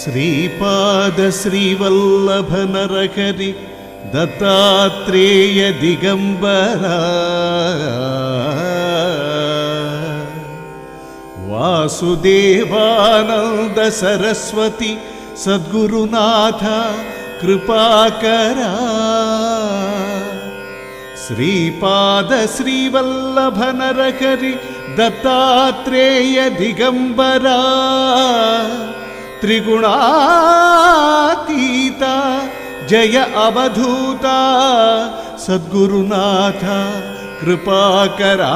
Sripada Srivallabha Narahari Dattatreya Digambara Vasudevananda Saraswati సద్గురునాథ కృపాకరా Sripada Srivallabha Narahari Dattatreya Digambara త్రిగుణాతీత Jaya Avadhuta సద్గురునాథ కృపాకరా